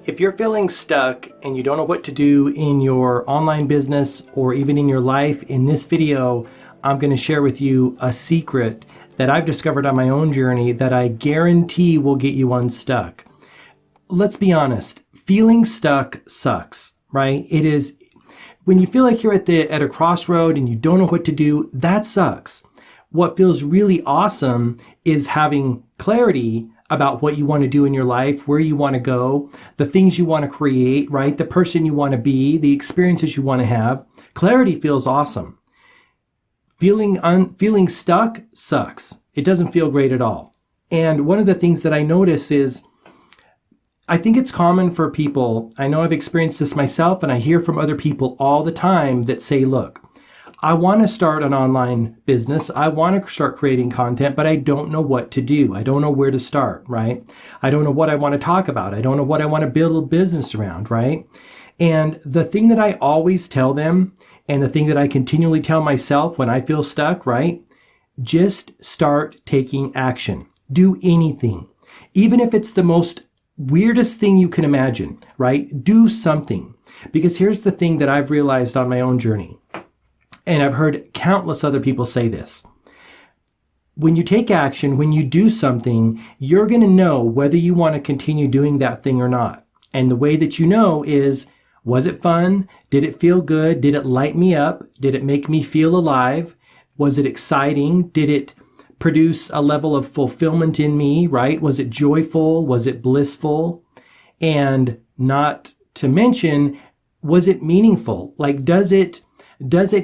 If you're feeling stuck and you don't know what to do in your online business or even in your life, in this video, I'm going to share with you a secret that I've discovered on my own journey that I guarantee will get you unstuck. Let's be honest, feeling stuck sucks, right? It is when you feel like you're at a crossroad and you don't know what to do, that sucks. What feels really awesome is having clarity about what you want to do in your life, where you want to go, the things you want to create, right? The person you want to be, the experiences you want to have. Clarity feels awesome. Feeling stuck sucks. It doesn't feel great at all. And one of the things that I notice is, I think it's common for people, I know I've experienced this myself, and I hear from other people all the time that say, look, I want to start an online business. I want to start creating content, but I don't know what to do. I don't know where to start, right? I don't know what I want to talk about. I don't know what I want to build a business around, right? And the thing that I always tell them, and the thing that I continually tell myself when I feel stuck, right? Just start taking action. Do anything. Even if it's the most weirdest thing you can imagine, right? Do something. Because here's the thing that I've realized on my own journey. And I've heard countless other people say this. When you take action, when you do something, you're going to know whether you want to continue doing that thing or not. And the way that you know is, was it fun? Did it feel good? Did it light me up? Did it make me feel alive? Was it exciting? Did it produce a level of fulfillment in me, right? Was it joyful? Was it blissful? And not to mention, was it meaningful? Like, does it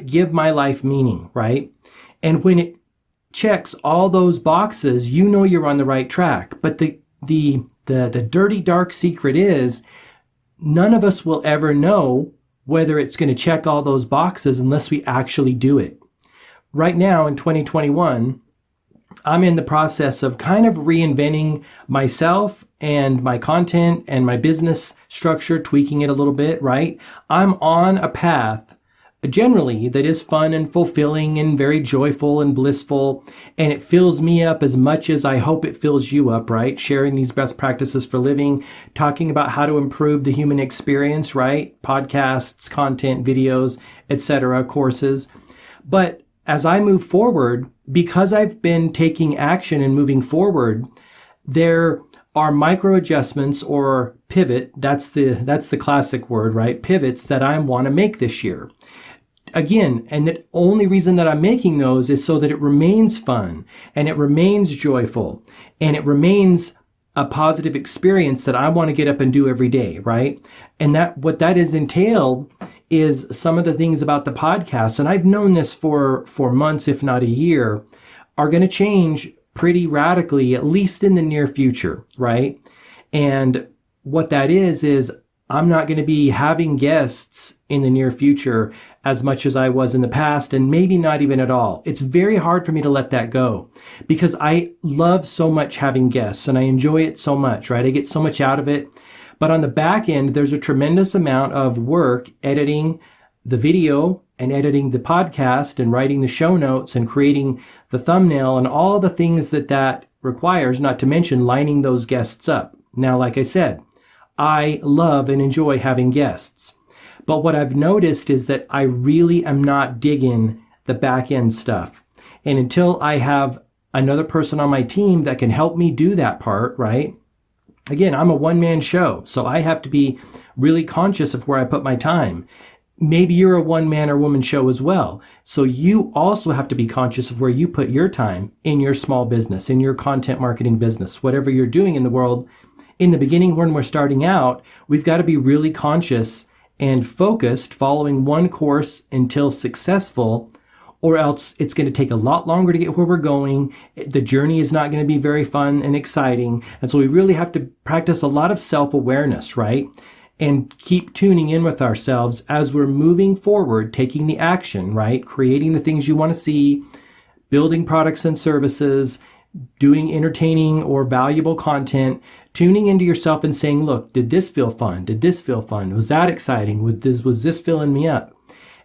give my life meaning, right? And when it checks all those boxes, you know you're on the right track. But the dirty, dark secret is none of us will ever know whether it's going to check all those boxes unless we actually do it. Right now in 2021, I'm in the process of kind of reinventing myself and my content and my business structure, tweaking it a little bit, right? I'm on a path generally that is fun and fulfilling and very joyful and blissful, and it fills me up as much as I hope it fills you up, right? Sharing these best practices for living, talking about how to improve the human experience, right? Podcasts, content, videos, etc., courses. But as I move forward, because I've been taking action and moving forward, there are micro adjustments or pivot. That's the classic word, right? Pivots that I want to make this year. Again, and the only reason that I'm making those is so that it remains fun and it remains joyful and it remains a positive experience that I want to get up and do every day, right? And that what that is entailed is some of the things about the podcast, and I've known this for months, if not a year, are going to change pretty radically, at least in the near future, right? And what that is I'm not going to be having guests in the near future as much as I was in the past, and maybe not even at all. It's very hard for me to let that go because I love so much having guests and I enjoy it so much, right? I get so much out of it. But on the back end, there's a tremendous amount of work editing the video and editing the podcast and writing the show notes and creating the thumbnail and all the things that requires, not to mention lining those guests up. Now, like I said, I love and enjoy having guests. But what I've noticed is that I really am not digging the back end stuff. And until I have another person on my team that can help me do that part, right? Again, I'm a one-man show, so I have to be really conscious of where I put my time. Maybe you're a one-man or woman show as well. So you also have to be conscious of where you put your time in your small business, in your content marketing business, whatever you're doing in the world. In the beginning, when we're starting out, we've got to be really conscious and focused, following one course until successful, or else it's going to take a lot longer to get where we're going. The journey is not going to be very fun and exciting. And so we really have to practice a lot of self-awareness, right? And keep tuning in with ourselves as we're moving forward, taking the action, right? Creating the things you want to see, building products and services, doing entertaining or valuable content, tuning into yourself and saying, look, did this feel fun? Did this feel fun? Was that exciting? Was this filling me up?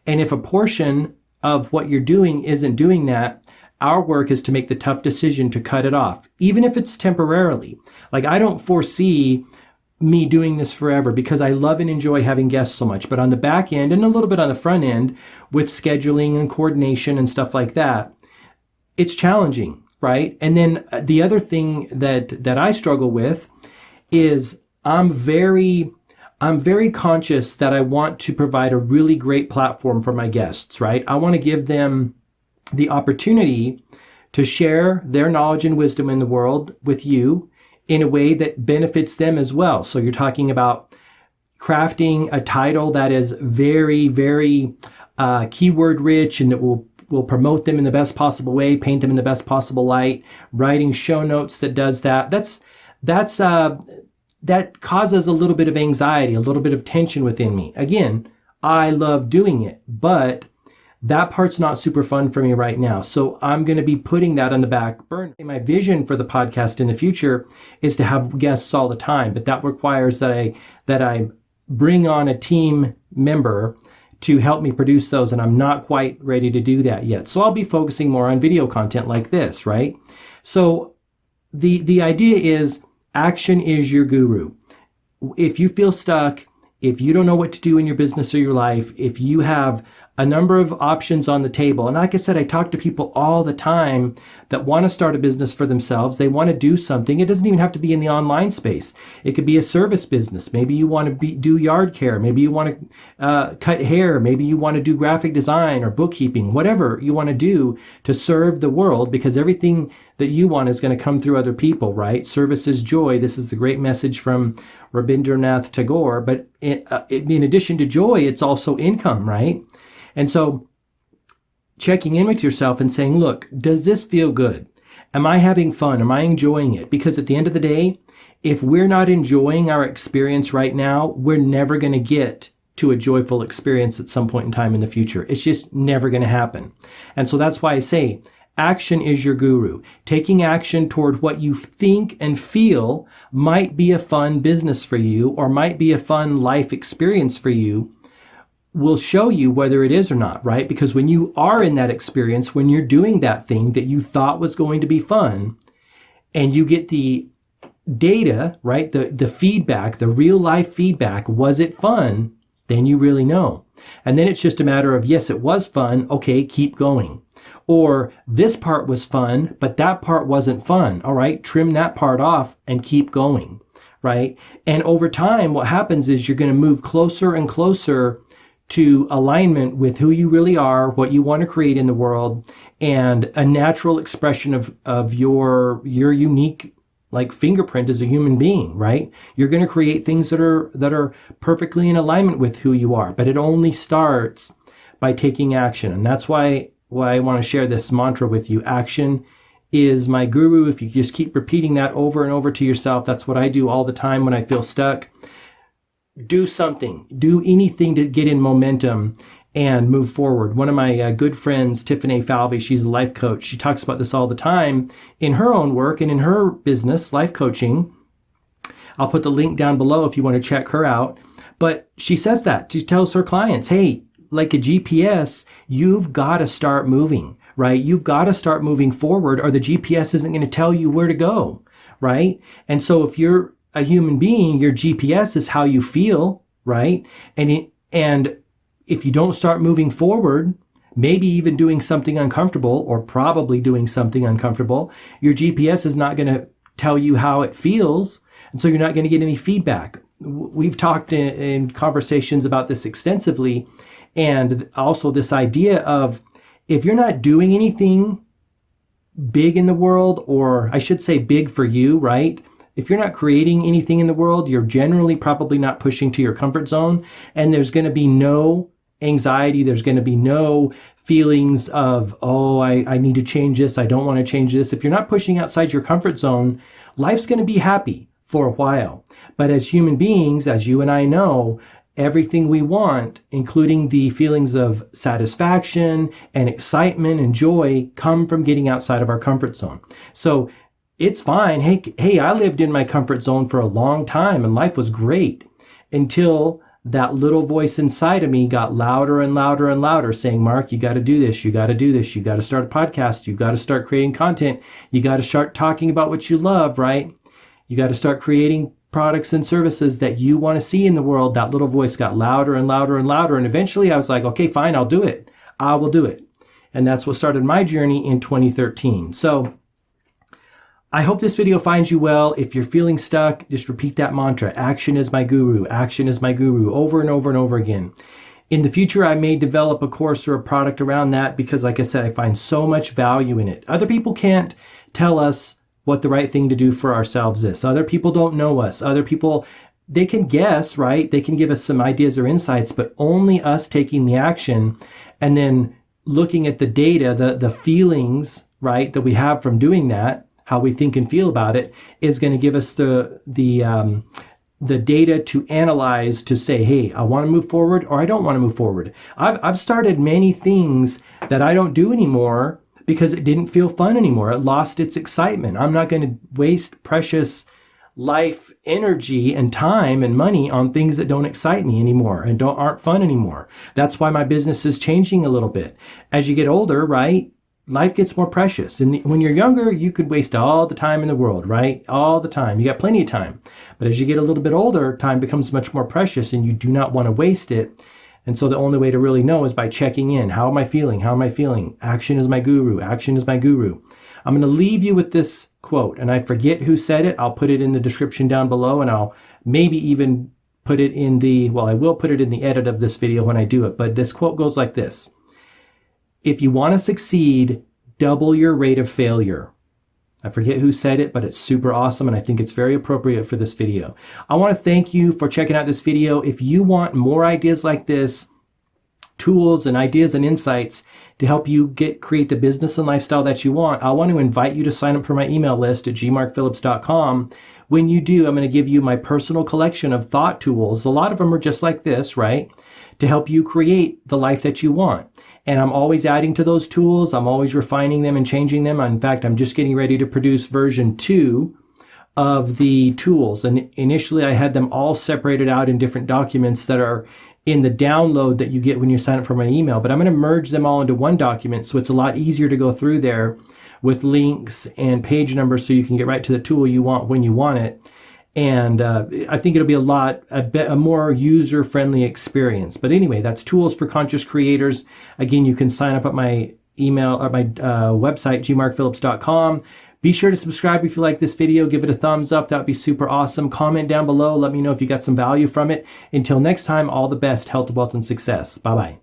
And if a portion of what you're doing isn't doing that, our work is to make the tough decision to cut it off, even if it's temporarily. Like, I don't foresee me doing this forever because I love and enjoy having guests so much. But on the back end and a little bit on the front end with scheduling and coordination and stuff like that, it's challenging, right? And then the other thing that I struggle with is I'm very conscious that I want to provide a really great platform for my guests, right? I want to give them the opportunity to share their knowledge and wisdom in the world with you in a way that benefits them as well. So you're talking about crafting a title that is very, very keyword rich and that will promote them in the best possible way, paint them in the best possible light, writing show notes that does that. That causes a little bit of anxiety, a little bit of tension within me. Again, I love doing it, but that part's not super fun for me right now. So I'm going to be putting that on the back burner. My vision for the podcast in the future is to have guests all the time, but that requires that I bring on a team member to help me produce those, and I'm not quite ready to do that yet. So I'll be focusing more on video content like this, right? So the idea is action is your guru. If you feel stuck, if you don't know what to do in your business or your life, if you have a number of options on the table. And like I said, I talk to people all the time that want to start a business for themselves. They want to do something. It doesn't even have to be in the online space. It could be a service business. Maybe you want to do yard care. Maybe you want to cut hair. Maybe you want to do graphic design or bookkeeping, whatever you want to do to serve the world, because everything that you want is going to come through other people, right? Service is joy. This is the great message from Rabindranath Tagore. But in addition to joy, it's also income, right? And so checking in with yourself and saying, look, does this feel good? Am I having fun? Am I enjoying it? Because at the end of the day, if we're not enjoying our experience right now, we're never going to get to a joyful experience at some point in time in the future. It's just never going to happen. And so that's why I say action is your guru. Taking action toward what you think and feel might be a fun business for you or might be a fun life experience for you will show you whether it is or not, right? Because when you are in that experience, when you're doing that thing that you thought was going to be fun, and you get the data, right? The feedback, the real life feedback, was it fun? Then you really know. And then it's just a matter of, yes, it was fun. Okay, keep going. Or this part was fun, but that part wasn't fun. All right, trim that part off and keep going, right? And over time, what happens is you're going to move closer and closer to alignment with who you really are, what you want to create in the world, and a natural expression of your unique like fingerprint as a human being, right? You're going to create things that are perfectly in alignment with who you are, but it only starts by taking action. And that's why I want to share this mantra with you. Action is my guru. If you just keep repeating that over and over to yourself, that's what I do all the time when I feel stuck. Do something, do anything to get in momentum and move forward. One of my good friends, Tiffany Falvey, she's a life coach. She talks about this all the time in her own work and in her business, life coaching. I'll put the link down below if you want to check her out. But she says that. She tells her clients, hey, like a GPS, you've got to start moving, right? You've got to start moving forward or the GPS isn't going to tell you where to go, right? And so if you're a human being, your GPS is how you feel, right? And if you don't start moving forward, maybe even doing something uncomfortable or probably doing something uncomfortable, your GPS is not going to tell you how it feels. And so you're not going to get any feedback. We've talked in conversations about this extensively. And also this idea of if you're not doing anything big in the world, or I should say big for you, right? If you're not creating anything in the world, you're generally probably not pushing to your comfort zone. And there's going to be no anxiety. There's going to be no feelings of, oh, I need to change this. I don't want to change this. If you're not pushing outside your comfort zone, life's going to be happy for a while. But as human beings, as you and I know, everything we want, including the feelings of satisfaction and excitement and joy, come from getting outside of our comfort zone. So it's fine. Hey, I lived in my comfort zone for a long time and life was great until that little voice inside of me got louder and louder and louder saying, Mark, you got to do this. You got to do this. You got to start a podcast. You got to start creating content. You got to start talking about what you love, right? You got to start creating products and services that you want to see in the world, that little voice got louder and louder and louder. And eventually I was like, okay, fine, I'll do it. I will do it. And that's what started my journey in 2013. So I hope this video finds you well. If you're feeling stuck, just repeat that mantra. Action is my guru. Action is my guru, over and over and over again. In the future, I may develop a course or a product around that because, like I said, I find so much value in it. Other people can't tell us what the right thing to do for ourselves is. Other people don't know us. Other people, they can guess, right? They can give us some ideas or insights, but only us taking the action and then looking at the data, the feelings, right, that we have from doing that, how we think and feel about it, is going to give us the data to analyze, to say, hey, I want to move forward or I don't want to move forward. I've started many things that I don't do anymore because it didn't feel fun anymore. It lost its excitement. I'm not going to waste precious life, energy, and time and money on things that don't excite me anymore and aren't fun anymore. That's why my business is changing a little bit. As you get older, right, life gets more precious. And when you're younger, you could waste all the time in the world, right? All the time. You got plenty of time. But as you get a little bit older, time becomes much more precious and you do not want to waste it. And so the only way to really know is by checking in. How am I feeling? How am I feeling? Action is my guru. Action is my guru. I'm going to leave you with this quote, and I forget who said it. I'll put it in the description down below, and I'll maybe even put it in I will put it in the edit of this video when I do it. But this quote goes like this. If you want to succeed, double your rate of failure. I forget who said it, but it's super awesome, and I think it's very appropriate for this video. I want to thank you for checking out this video. If you want more ideas like this, tools and ideas and insights to help you create the business and lifestyle that you want, I want to invite you to sign up for my email list at gmarkphillips.com. When you do, I'm going to give you my personal collection of thought tools. A lot of them are just like this, right? To help you create the life that you want. And I'm always adding to those tools. I'm always refining them and changing them. In fact, I'm just getting ready to produce version 2 of the tools. And initially I had them all separated out in different documents that are in the download that you get when you sign up for my email. But I'm going to merge them all into one document so it's a lot easier to go through there with links and page numbers so you can get right to the tool you want when you want it. And I think it'll be a more user-friendly experience. But anyway, that's Tools for Conscious Creators. Again, you can sign up at my email or my website, gmarkphillips.com. Be sure to subscribe if you like this video. Give it a thumbs up. That would be super awesome. Comment down below. Let me know if you got some value from it. Until next time, all the best. Health, wealth, and success. Bye-bye.